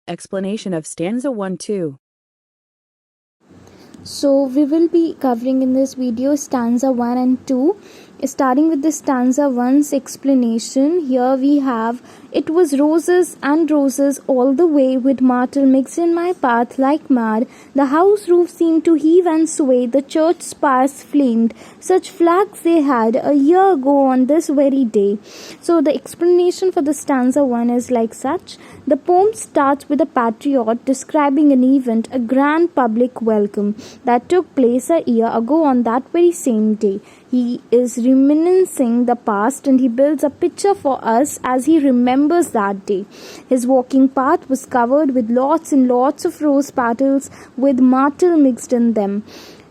Explanation of Stanza 1-2. So we will be covering in this video stanza 1 and 2. Starting with the stanza 1's explanation, here we have, "It was roses and roses all the way, with myrtle mixed in my path like mad. The house roof seemed to heave and sway, the church spires flamed. Such flags they had a year ago on this very day." So the explanation for the stanza 1 is like such. The poem starts with a patriot describing an event, a grand public welcome, that took place a year ago on that very same day. He is reminiscing the past, and he builds a picture for us as he remembers that day. His walking path was covered with lots and lots of rose petals with myrtle mixed in them.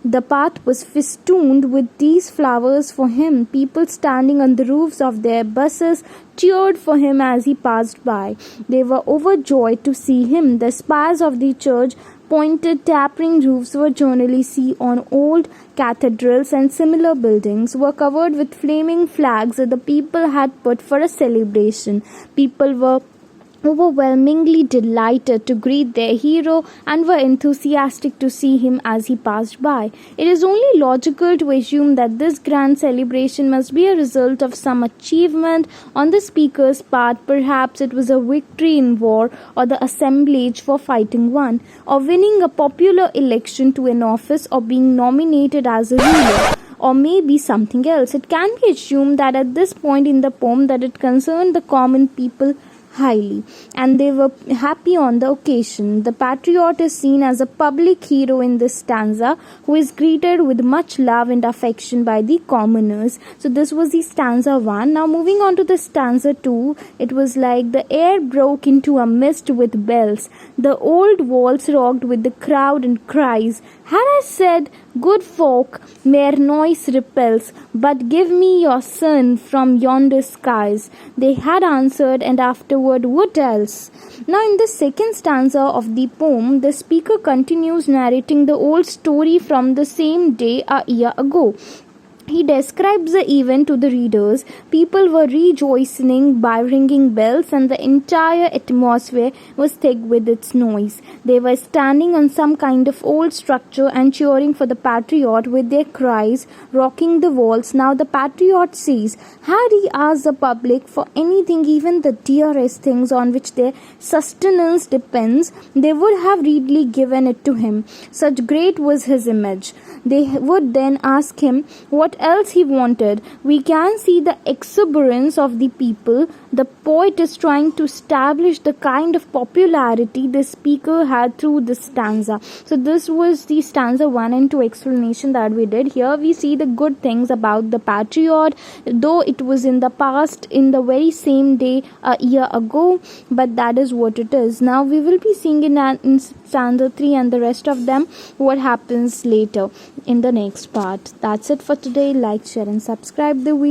The path was festooned with these flowers for him. People standing on the roofs of their buses cheered for him as he passed by. They were overjoyed to see him. The spires of the church, pointed tapering roofs were generally seen on old cathedrals, and similar buildings were covered with flaming flags that the people had put for a celebration. People were overwhelmingly delighted to greet their hero and were enthusiastic to see him as he passed by. It is only logical to assume that this grand celebration must be a result of some achievement on the speaker's part. Perhaps it was a victory in war, or the assemblage for fighting one, or winning a popular election to an office, or being nominated as a ruler, or maybe something else. It can be assumed that at this point in the poem that it concerned the common people highly, and they were happy on the occasion. The patriot is seen as a public hero in this stanza, who is greeted with much love and affection by the commoners. So this was the stanza 1. Now moving on to the stanza 2, it was like, "The air broke into a mist with bells. The old walls rocked with the crowd and cries. Had I said, 'Good folk, mere noise repels, but give me your son from yonder skies,' they had answered, and afterward, what else?" Now in the second stanza of the poem, the speaker continues narrating the old story from the same day a year ago. He describes the event to the readers. People were rejoicing by ringing bells, and the entire atmosphere was thick with its noise. They were standing on some kind of old structure and cheering for the patriot with their cries, rocking the walls. Now the patriot says, had he asked the public for anything, even the dearest things on which their sustenance depends, they would have readily given it to him. Such great was his image. They would then ask him what else he wanted. We can see the exuberance of the people. The poet is trying to establish the kind of popularity the speaker had through this stanza. So this was the stanza 1 and 2 explanation that we did. Here we see the good things about the patriot, though it was in the past, in the very same day a year ago, but that is what it is. Now we will be seeing in stanza 3 and the rest of them what happens later in the next part. That's it for today. Like, share and subscribe the video.